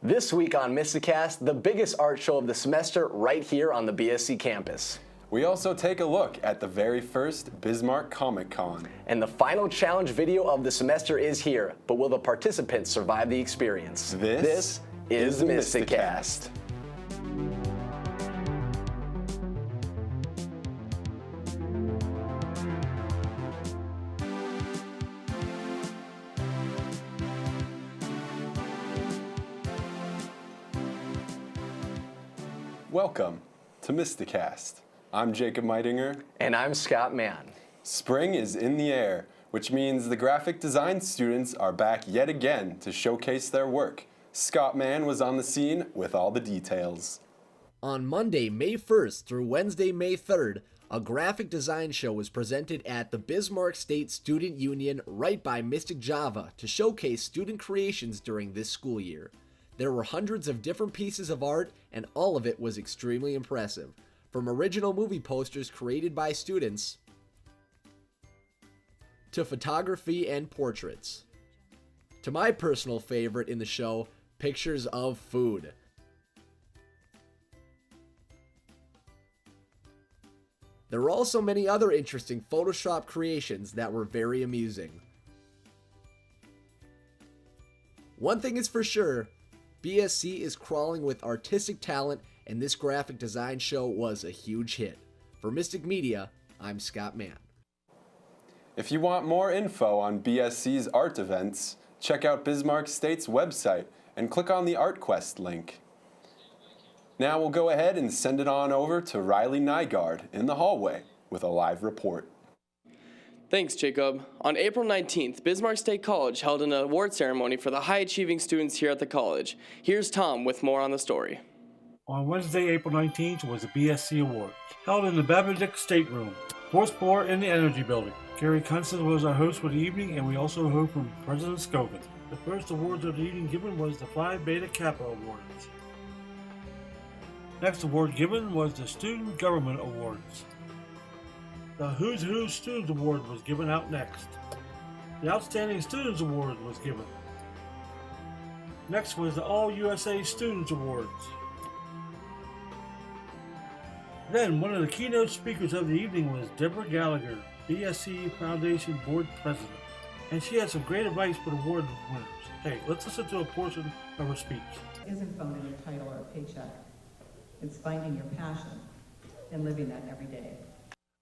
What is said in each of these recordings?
This week on MystiCast, the biggest art show of the semester right here on the BSC campus. We also take a look at the very first Bismarck Comic Con. And the final challenge video of the semester is here, but will the participants survive the experience? This is MystiCast. Welcome to MystiCast. I'm Jacob Meitinger. And I'm Scott Mann. Spring is in the air, which means the graphic design students are back yet again to showcase their work. Scott Mann was on the scene with all the details. On Monday, May 1st through Wednesday, May 3rd, a graphic design show was presented at the Bismarck State Student Union right by Mystic Java to showcase student creations during this school year. There were hundreds of different pieces of art, and all of it was extremely impressive. From original movie posters created by students to photography and portraits. To my personal favorite in the show, pictures of food. There were also many other interesting Photoshop creations that were very amusing. One thing is for sure, BSC is crawling with artistic talent, and this graphic design show was a huge hit. For Mystic Media, I'm Scott Mann. If you want more info on BSC's art events, check out Bismarck State's website and click on the ArtQuest link. Now we'll go ahead and send it on over to Riley Nygaard in the hallway with a live report. Thanks, Jacob. On April 19th, Bismarck State College held an award ceremony for the high-achieving students here at the college. Here's Tom with more on the story. On Wednesday, April 19th, was the BSC Awards, held in the Babbitt Stateroom, 4th floor in the Energy Building. Gary Kunsten was our host for the evening, and we also heard from President Scovin. The first awards of the evening given was the Phi Beta Kappa Awards. Next award given was the Student Government Awards. The Who's Who Students Award was given out next. The Outstanding Students Award was given. Next was the All USA Students Awards. Then one of the keynote speakers of the evening was Deborah Gallagher, BSC Foundation Board President. And she had some great advice for the award winners. Hey, let's listen to a portion of her speech. It isn't found in a title or a paycheck. It's finding your passion and living that every day.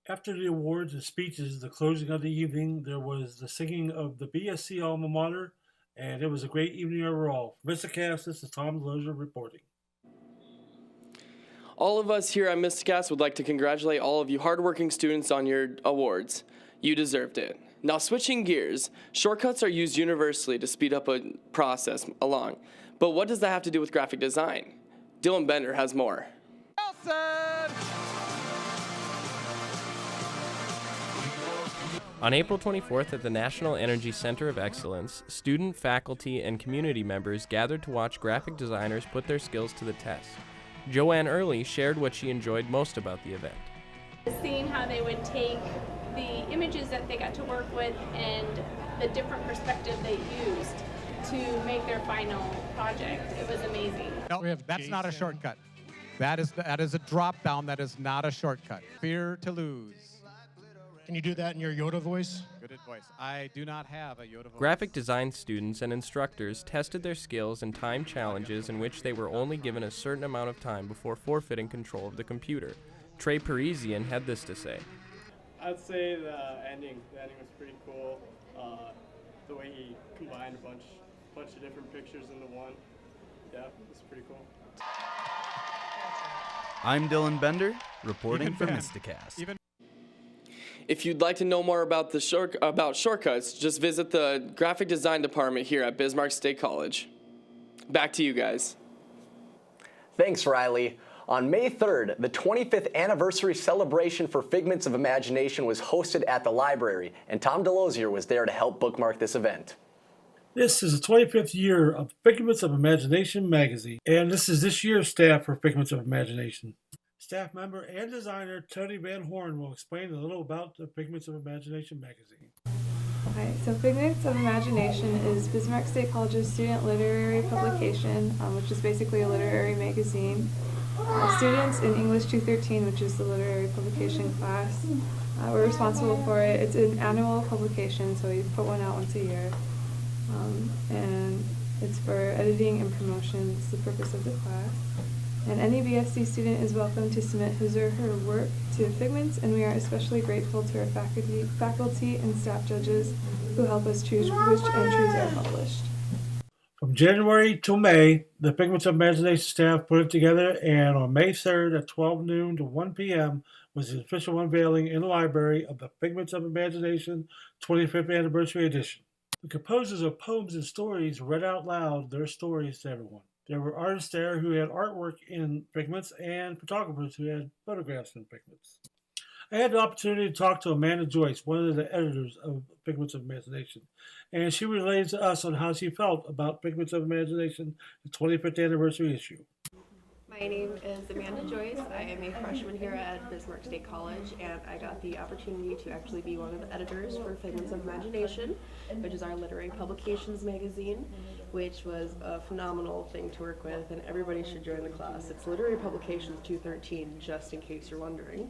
After the awards and speeches, the closing of the evening, there was the singing of the BSC alma mater, and it was a great evening overall. MystiCast, this is Tom Lozier reporting. All of us here at MystiCast would like to congratulate all of you hardworking students on your awards. You deserved it. Now switching gears, shortcuts are used universally to speed up a process along. But what does that have to do with graphic design? Dylan Bender has more. On April 24th at the National Energy Center of Excellence, student, faculty, and community members gathered to watch graphic designers put their skills to the test. Joanne Early shared what she enjoyed most about the event. Seeing how they would take the images that they got to work with and the different perspective they used to make their final project, it was amazing. No, that's not a shortcut. That is a drop down. That is not a shortcut. Fear to lose. Can you do that in your Yoda voice? Good voice. I do not have a Yoda voice. Graphic design students and instructors tested their skills in time challenges in which they were only given a certain amount of time before forfeiting control of the computer. Trey Parisian had this to say. I'd say the ending. The ending was pretty cool. The way he combined a bunch of different pictures into one. Yeah, it was pretty cool. I'm Dylan Bender, reporting for MystiCast. If you'd like to know more about shortcuts, just visit the graphic design department here at Bismarck State College. Back to you guys. Thanks, Riley. On May 3rd, the 25th anniversary celebration for Figments of Imagination was hosted at the library, and Tom DeLozier was there to help bookmark this event. This is the 25th year of Figments of Imagination magazine, and this is this year's staff for Figments of Imagination. Staff member and designer Tony Van Horn will explain a little about the Figments of Imagination magazine. Hi, so Figments of Imagination is Bismarck State College's student literary publication, which is basically a literary magazine. Students in English 213, which is the literary publication class, we're responsible for it. It's an annual publication, so we put one out once a year. And it's for editing and promotion. It's the purpose of the class. And any BSc student is welcome to submit his or her work to Figments, and we are especially grateful to our faculty and staff judges who help us choose which entries are published. From January to May, the Figments of Imagination staff put it together, and on May 3rd at 12 noon to 1 p.m. was the official unveiling in the library of the Figments of Imagination 25th Anniversary Edition. The composers of poems and stories read out loud their stories to everyone. There were artists there who had artwork in Figments and photographers who had photographs in Figments. I had the opportunity to talk to Amanda Joyce, one of the editors of Figments of Imagination, and she related to us on how she felt about Figments of Imagination, the 25th anniversary issue. My name is Amanda Joyce. I am a freshman here at Bismarck State College, and I got the opportunity to actually be one of the editors for Figments of Imagination, which is our literary publications magazine, which was a phenomenal thing to work with, and everybody should join the class. It's Literary Publications 213, just in case you're wondering.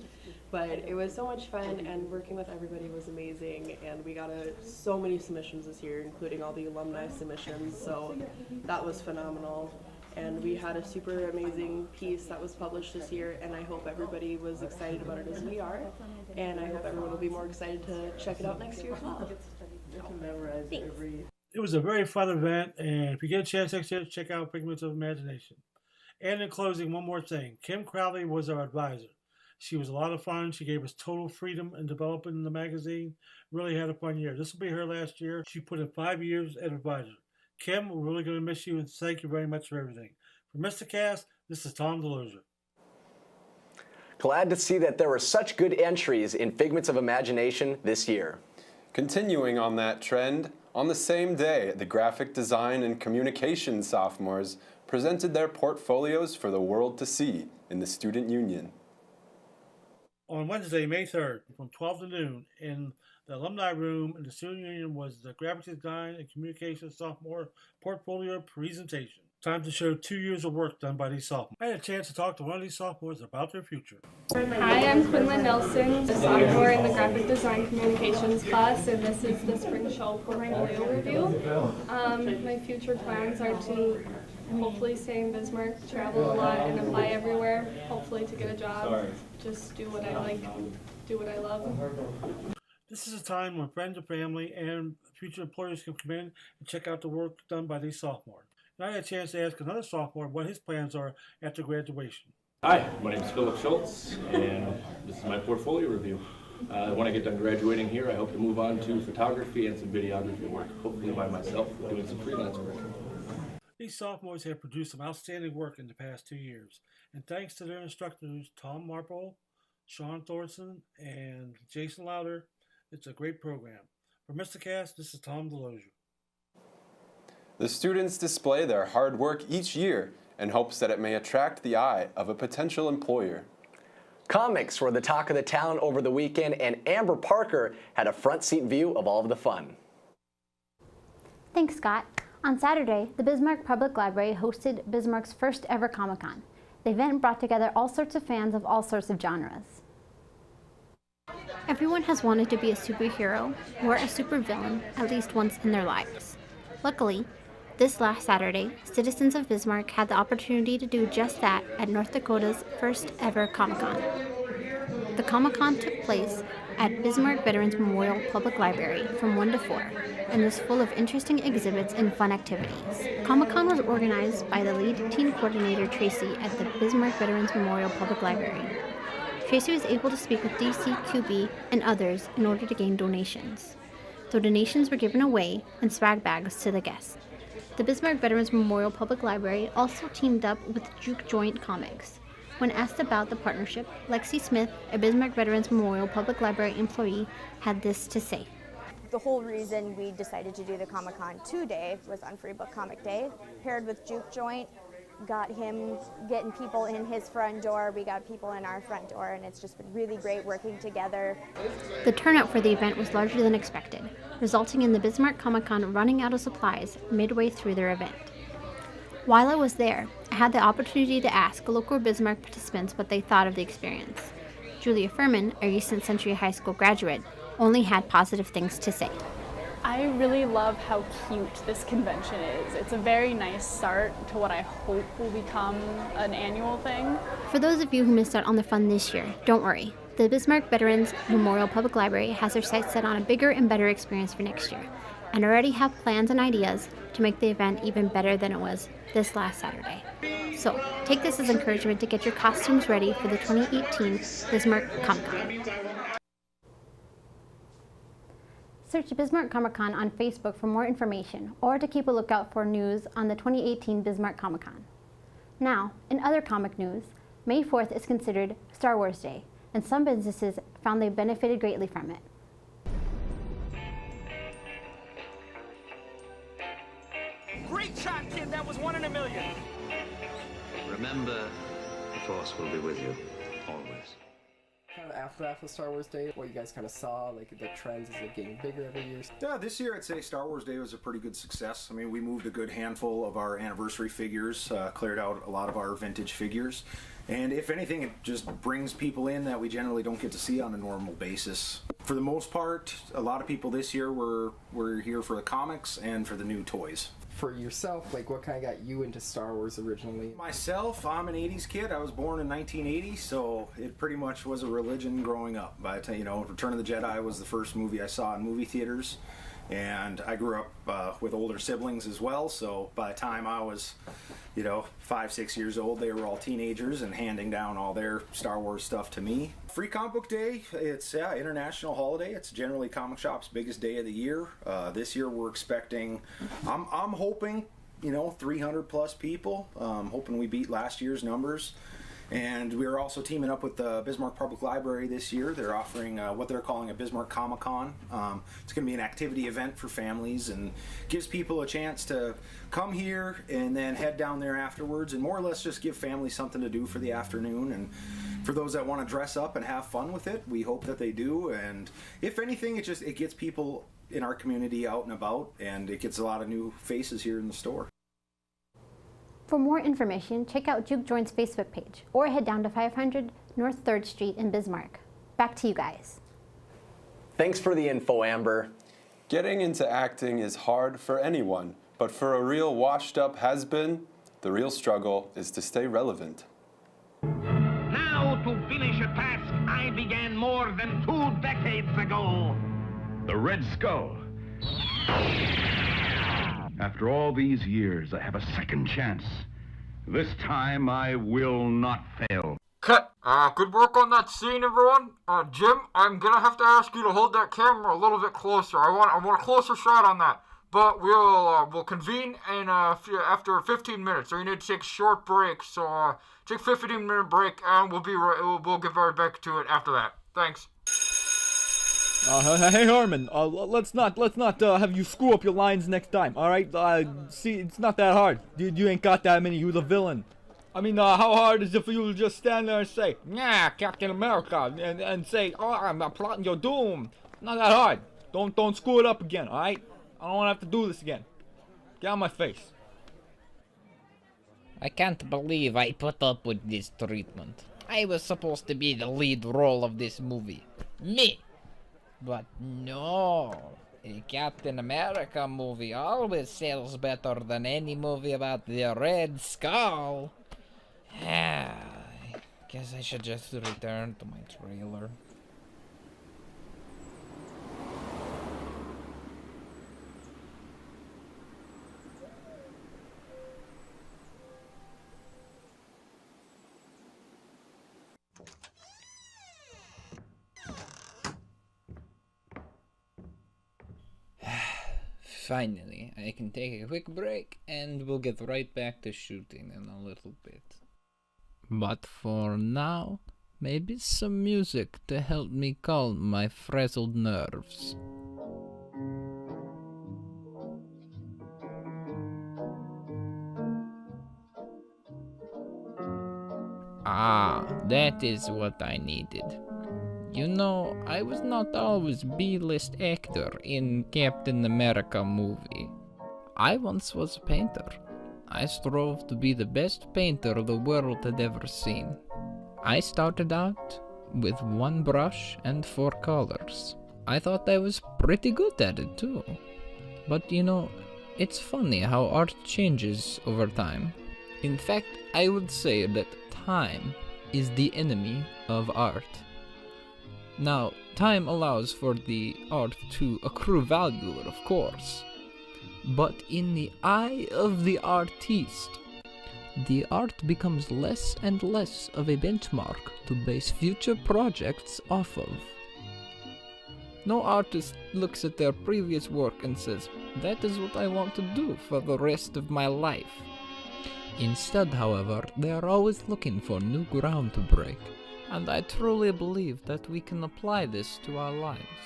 But it was so much fun, and working with everybody was amazing, and we got so many submissions this year, including all the alumni submissions, so that was phenomenal. And we had a super amazing piece that was published this year, and I hope everybody was excited about it as we are, and I hope everyone will be more excited to check it out next year as well. Thanks. It was a very fun event, and if you get a chance next year, check out Figments of Imagination. And in closing, one more thing. Kim Crowley was our advisor. She was a lot of fun. She gave us total freedom in developing the magazine. Really had a fun year. This will be her last year. She put in 5 years as advisor. Kim, we're really going to miss you, and thank you very much for everything. For MystiCast, this is Tom DeLozer. Glad to see that there were such good entries in Figments of Imagination this year. Continuing on that trend, on the same day, the graphic design and communication sophomores presented their portfolios for the world to see in the Student Union. On Wednesday, May 3rd, from 12 to noon, in the Alumni Room in the Student Union was the Graphic Design and Communication Sophomore Portfolio Presentation. Time to show 2 years of work done by these sophomores. I had a chance to talk to one of these sophomores about their future. Hi, I'm Quinlan Nelson, a sophomore in the Graphic Design Communications class, and this is the Spring Show Portfolio Review. My future plans are to hopefully stay in Bismarck, travel a lot, and apply everywhere, hopefully to get a job. Just do what I like, do what I love. This is a time when friends and family and future employers can come in and check out the work done by these sophomores. And I had a chance to ask another sophomore what his plans are after graduation. Hi, my name is Philip Schultz, and this is my portfolio review. When I get done graduating here, I hope to move on to photography and some videography work, hopefully by myself, doing some freelance work. These sophomores have produced some outstanding work in the past 2 years, and thanks to their instructors, Tom Marple, Sean Thorson, and Jason Lauder, it's a great program. For MystiCast, this is Tom DeLozer. The students display their hard work each year in hopes that it may attract the eye of a potential employer. Comics were the talk of the town over the weekend, and Amber Parker had a front seat view of all of the fun. Thanks, Scott. On Saturday, the Bismarck Public Library hosted Bismarck's first ever Comic-Con. The event brought together all sorts of fans of all sorts of genres. Everyone has wanted to be a superhero or a supervillain at least once in their lives. Luckily, this last Saturday, citizens of Bismarck had the opportunity to do just that at North Dakota's first ever Comic-Con. The Comic-Con took place at Bismarck Veterans Memorial Public Library from 1 to 4 and was full of interesting exhibits and fun activities. Comic-Con was organized by the lead teen coordinator Tracy at the Bismarck Veterans Memorial Public Library. Tracy was able to speak with DC, QB, and others in order to gain donations. The donations were given away in swag bags to the guests. The Bismarck Veterans Memorial Public Library also teamed up with Juke Joint Comics. When asked about the partnership, Lexi Smith, a Bismarck Veterans Memorial Public Library employee, had this to say. The whole reason we decided to do the Comic-Con 2 day was on Free Book Comic Day, paired with Juke Joint. got him getting people in his front door, we got people in our front door, and it's just been really great working together. The turnout for the event was larger than expected, resulting in the Bismarck Comic-Con running out of supplies midway through their event. While I was there, I had the opportunity to ask local Bismarck participants what they thought of the experience. Julia Furman, a recent Century High School graduate, only had positive things to say. I really love how cute this convention is. It's a very nice start to what I hope will become an annual thing. For those of you who missed out on the fun this year, don't worry. The Bismarck Veterans Memorial Public Library has their sights set on a bigger and better experience for next year, and already have plans and ideas to make the event even better than it was this last Saturday. So, take this as encouragement to get your costumes ready for the 2018 Bismarck Comic-Con. Search Bismarck Comic-Con on Facebook for more information or to keep a lookout for news on the 2018 Bismarck Comic-Con. Now, in other comic news, May 4th is considered Star Wars Day, and some businesses found they benefited greatly from it. Great shot, kid. That was 1 in a million. Remember, the Force will be with you, always. Kind of aftermath of Star Wars Day, what you guys kind of saw, like the trends, is it getting bigger every year? Yeah, this year I'd say Star Wars Day was a pretty good success. I mean, we moved a good handful of our anniversary figures, cleared out a lot of our vintage figures, and if anything, it just brings people in that we generally don't get to see on a normal basis. For the most part, a lot of people this year were here for the comics and for the new toys. For yourself, like what kind of got you into Star Wars originally? Myself, I'm an 80s kid. I was born in 1980, so it pretty much was a religion growing up. But, Return of the Jedi was the first movie I saw in movie theaters. And I grew up with older siblings as well, so by the time I was, 5, 6 years old, they were all teenagers and handing down all their Star Wars stuff to me. Free Comic Book Day, it's international holiday. It's generally comic shop's biggest day of the year. This year we're expecting, I'm hoping, 300 plus people. Hoping we beat last year's numbers. And we're also teaming up with the Bismarck Public Library this year. They're offering what they're calling a Bismarck Comic-Con. It's going to be an activity event for families and gives people a chance to come here and then head down there afterwards and more or less just give families something to do for the afternoon. And for those that want to dress up and have fun with it, we hope that they do. And if anything, it gets people in our community out and about, and it gets a lot of new faces here in the store. For more information, check out Juke Joint's Facebook page or head down to 500 North 3rd Street in Bismarck. Back to you guys. Thanks for the info, Amber. Getting into acting is hard for anyone, but for a real washed-up has-been, the real struggle is to stay relevant. Now, to finish a task I began more than 2 decades ago. The Red Skull. After all these years, I have a second chance. This time, I will not fail. Cut. Good work on that scene, everyone. Jim, I'm gonna have to ask you to hold that camera a little bit closer. I want a closer shot on that. But we'll convene in after 15 minutes. So you need to take a short break. So take a 15-minute break, and we'll get right back to it after that. Thanks. Hey Herman, let's not have you screw up your lines next time, alright? See, it's not that hard. You ain't got that many, you're the villain. I mean, how hard is it for you to just stand there and say, yeah, Captain America, and say, oh, I'm plotting your doom. Not that hard. Don't screw it up again, alright? I don't want to have to do this again. Get out of my face. I can't believe I put up with this treatment. I was supposed to be the lead role of this movie. Me! But no, a Captain America movie always sells better than any movie about the Red Skull. I guess I should just return to my trailer. Finally, I can take a quick break and we'll get right back to shooting in a little bit. But for now, maybe some music to help me calm my frazzled nerves. Ah, that is what I needed. You know, I was not always B-list actor in Captain America movie. I once was a painter. I strove to be the best painter the world had ever seen. I started out with one brush and 4 colors. I thought I was pretty good at it too. But you know, it's funny how art changes over time. In fact, I would say that time is the enemy of art. Now, time allows for the art to accrue value, of course. But in the eye of the artiste, the art becomes less and less of a benchmark to base future projects off of. No artist looks at their previous work and says, that is what I want to do for the rest of my life. Instead, however, they are always looking for new ground to break, and I truly believe that we can apply this to our lives.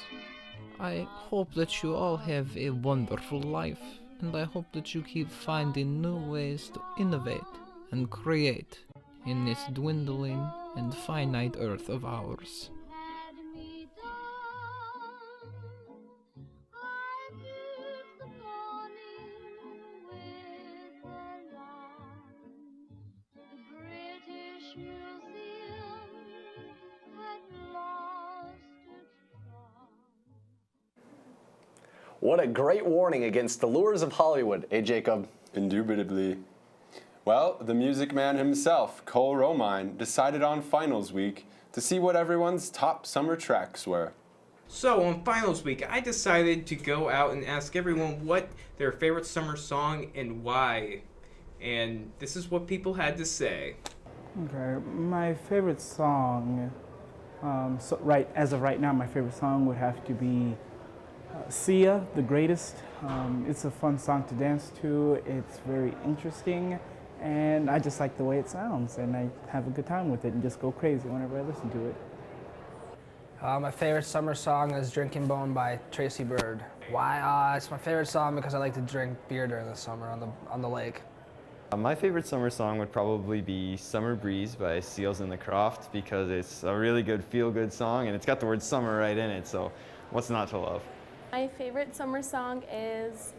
I hope that you all have a wonderful life, and I hope that you keep finding new ways to innovate and create in this dwindling and finite earth of ours. What a great warning against the lures of Hollywood, eh, Jacob? Indubitably. Well, the music man himself, Cole Romine, decided on finals week to see what everyone's top summer tracks were. So, on finals week, I decided to go out and ask everyone what their favorite summer song and why. And this is what people had to say. Okay, my favorite song, as of right now, my favorite song would have to be Sia, The Greatest. It's a fun song to dance to. It's very interesting, and I just like the way it sounds, and I have a good time with it and just go crazy whenever I listen to it. My favorite summer song is Drinking Bone by Tracy Bird. Why? It's my favorite song because I like to drink beer during the summer on the lake. My favorite summer song would probably be Summer Breeze by Seals in the Croft because it's a really good feel-good song and it's got the word summer right in it, so what's not to love? My favorite summer song is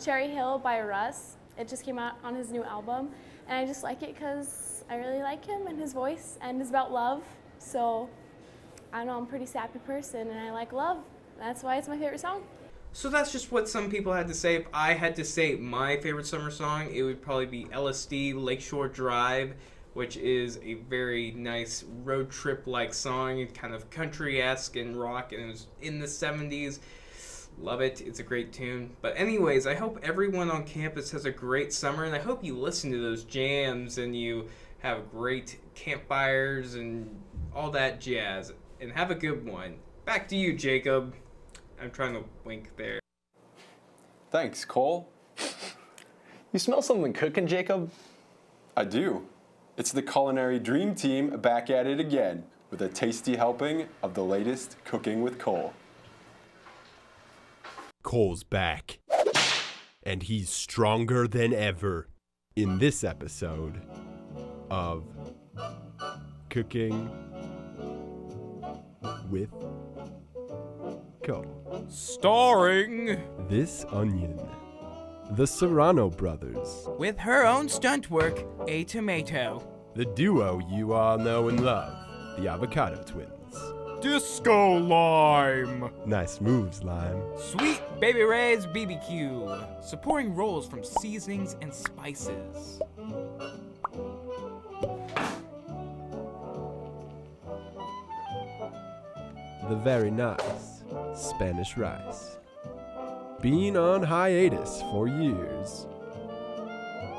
Cherry Hill by Russ. It just came out on his new album, and I just like it because I really like him and his voice, and it's about love. So I don't know, I'm a pretty sappy person, and I like love. That's why it's my favorite song. So that's just what some people had to say. If I had to say my favorite summer song, it would probably be LSD, Lakeshore Drive, which is a very nice road trip-like song, kind of country-esque and rock, and it was in the 70s. Love it. It's a great tune. But anyways, I hope everyone on campus has a great summer, and I hope you listen to those jams and you have great campfires and all that jazz. And have a good one. Back to you, Jacob. I'm trying to wink there. Thanks, Cole. You smell something cooking, Jacob? I do. It's the Culinary Dream Team back at it again with a tasty helping of the latest Cooking with Cole. Cole's back, and he's stronger than ever in this episode of Cooking with Cole. Starring This onion, the Serrano brothers, with her own stunt work, a tomato. the duo you all know and love, the Avocado Twins. Disco Lime. Nice moves, Lime. Sweet Baby Ray's BBQ. Supporting roles from seasonings and spices. The very nice Spanish rice. Been on hiatus for years.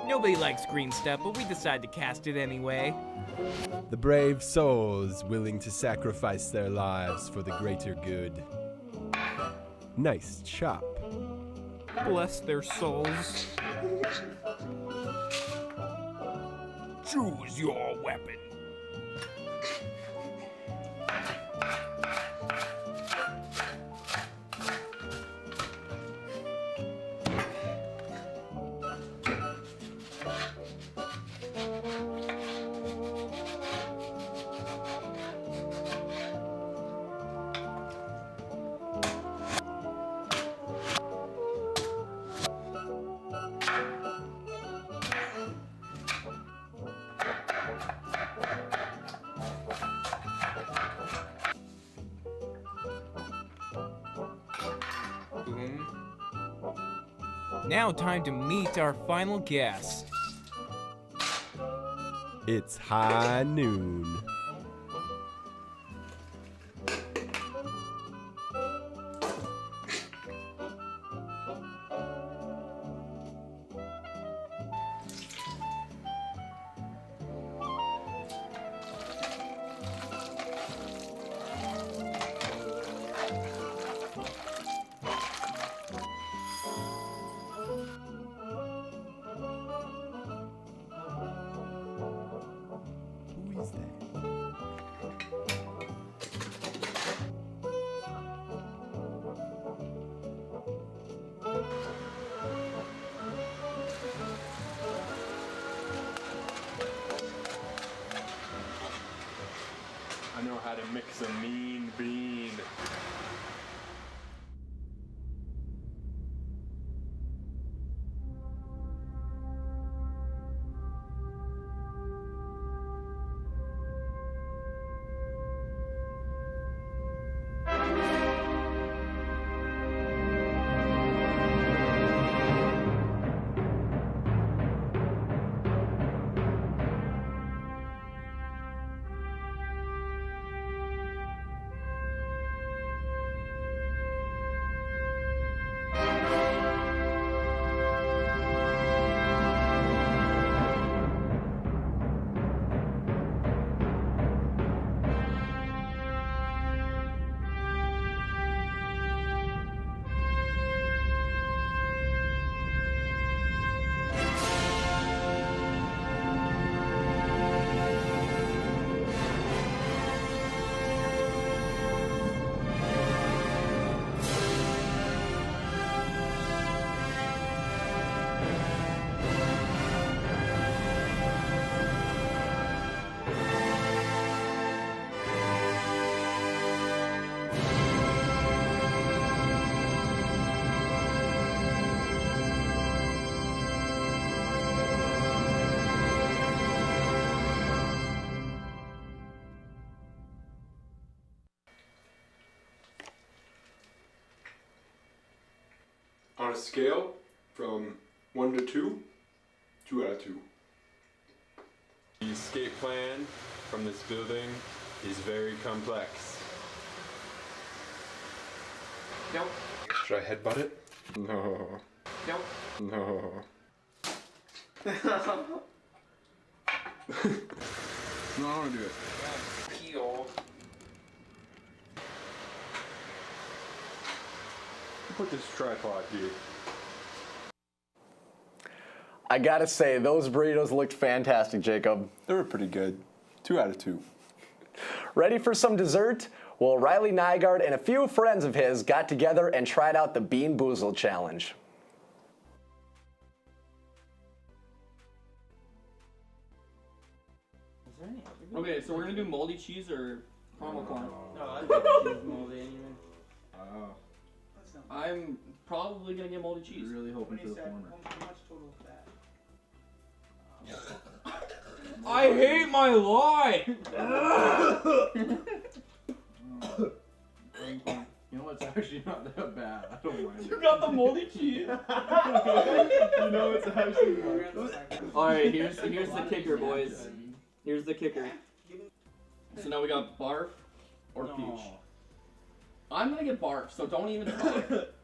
Nobody likes green stuff, but we decided to cast it anyway. The brave souls willing to sacrifice their lives for the greater good. Nice chop. Bless their souls. Choose your weapon. Now time to meet our final guest. It's high noon. Who is that? I know how to mix a mean bean. On a scale from 1 to 2, 2 out of 2. The escape plan from this building is very complex. Nope. Should I headbutt it? No. Nope. No. No, I don't want to do it. Peel. Put this tripod here. I gotta say, those burritos looked fantastic, Jacob. They were pretty good. 2 out of 2. Ready for some dessert? Well, Riley Nygaard and a few friends of his got together and tried out the Bean Boozled Challenge. Okay, so we're gonna do moldy cheese or caramel corn. No, I think cheese moldy anyway. Oh. I'm probably gonna get moldy cheese. Really hoping for the former. How much total fat? I hate my life! You know what's actually not that bad. I don't mind. You got the moldy cheese? You know it's actually not. Alright, here's the kicker, boys. Here's the kicker. So now we got barf or peach. I'm gonna get barf, so don't even try it.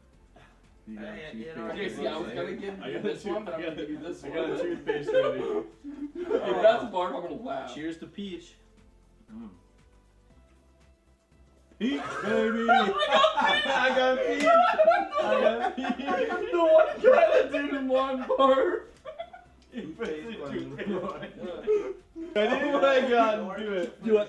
Okay, see, I was gonna give you this one, but I'm gonna give you this one. I got a toothpaste ready. If that's barf, I'm gonna laugh. Cheers to peach. Peach, baby! I got peach! I got peach! The one trying to do one barf! Ready? Oh my god, do it. Do it.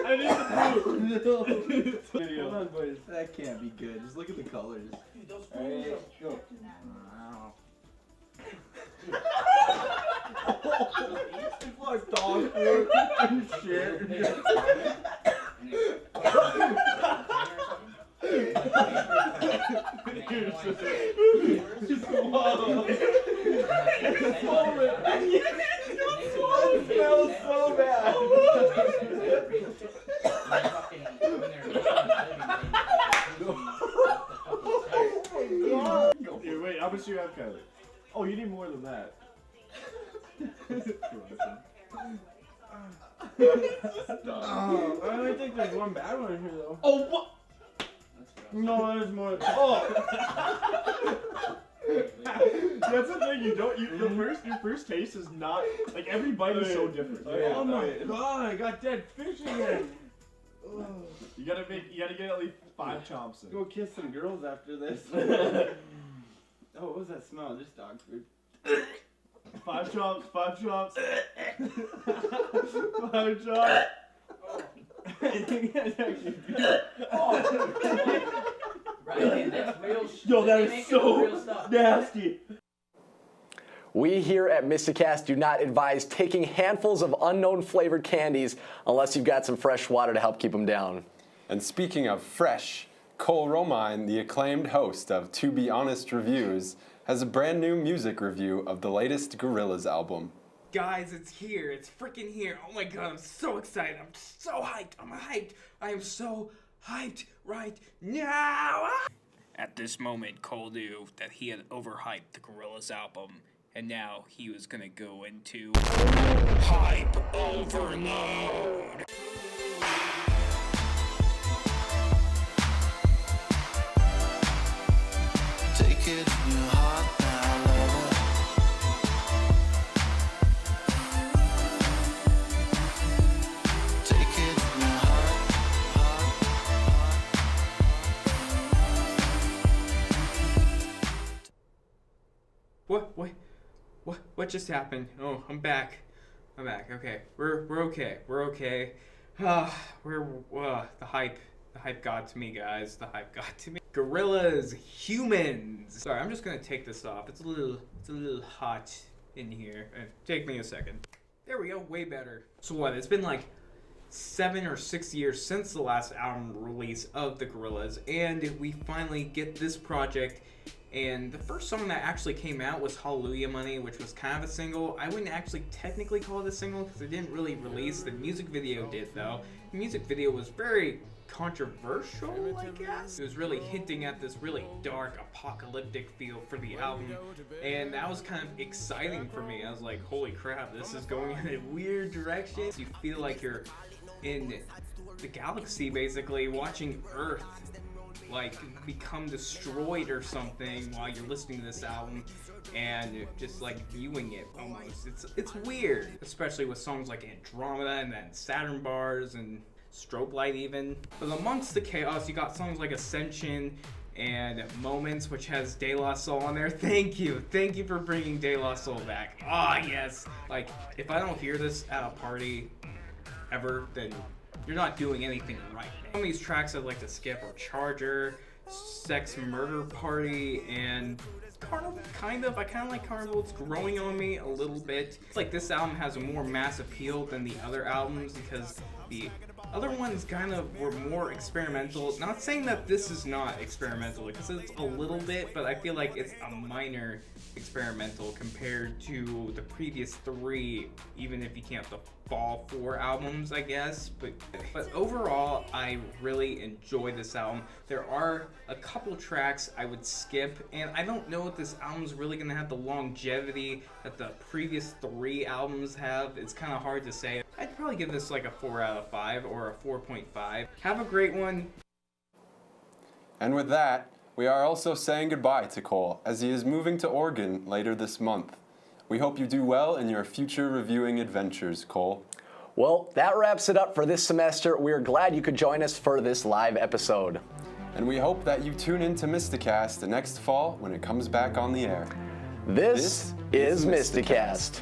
I need the proof. Hold on, boys. That can't be good. Just look at the colors. Alright, go. Wow. It's like dog food and shit. It smells so bad. Here, wait, how much do you have, Kylie? Oh, you need more than that. I only think there's one bad one in here, though. Oh, what? No, there's more. Oh! That's the thing, your first taste is not, like, every bite is so different. Oh my god, I got dead fish again. You gotta get at least 5 chomps in. Go kiss some girls after this. Oh, what was that smell? Just dog food. 5 chomps, 5 chomps. 5 chomps. I think that's actually good. Right, that's real shit. Yo, that is so nasty. We here at MystiCast do not advise taking handfuls of unknown flavored candies unless you've got some fresh water to help keep them down. And speaking of fresh, Cole Romine, the acclaimed host of To Be Honest Reviews, has a brand new music review of the latest Gorillaz album. Guys, it's here. It's freaking here. Oh my god, I'm so excited. I'm so hyped. I'm hyped. I am so hyped right now. At this moment, Cole knew that he had overhyped the Gorillaz album, and now he was gonna go into hype overload. Take it in your heart now, lover. Take it in your What just happened? Oh, I'm back. Okay, we're okay. We're okay. The hype got to me, guys. The hype got to me. Gorillaz, Humans. Sorry, I'm just gonna take this off. It's a little hot in here. Take me a second. There we go. Way better. So what? It's been like 7 or 6 years since the last album release of the Gorillaz, and we finally get this project. And the first song that actually came out was Hallelujah Money, which was kind of a single. I wouldn't actually technically call it a single because it didn't really release. The music video did, though. The music video was very controversial, I guess. It was really hinting at this really dark, apocalyptic feel for the album, and that was kind of exciting for me. I was like, holy crap, this is going in a weird direction. You feel like you're in the galaxy, basically, watching Earth like become destroyed or something while you're listening to this album and just like viewing it almost. It's weird, especially with songs like Andromeda and then Saturn Bars and Strobe Light even. But amongst the chaos, you got songs like Ascension and Moments, which has De La Soul on there. Thank you for bringing De La Soul back. Ah, yes. Like, if I don't hear this at a party ever, then you're not doing anything right. Some of these tracks I'd like to skip are Charger, Sex Murder Party, and Carnival, kind of. I kind of like Carnival. It's growing on me a little bit. It's like this album has a more mass appeal than the other albums because the other ones kind of were more experimental. Not saying that this is not experimental, because it's a little bit, but I feel like it's a minor experimental compared to the previous 3, even if you count the Fall 4 albums, I guess. But overall, I really enjoy this album. There are a couple tracks I would skip, and I don't know if this album's really gonna have the longevity that the previous 3 albums have. It's kind of hard to say. I'd probably give this like a 4 out of 5 or a 4.5. Have a great one. And with that, we are also saying goodbye to Cole as he is moving to Oregon later this month. We hope you do well in your future reviewing adventures, Cole. Well, that wraps it up for this semester. We're glad you could join us for this live episode. And we hope that you tune in to MystiCast next fall when it comes back on the air. This is MystiCast.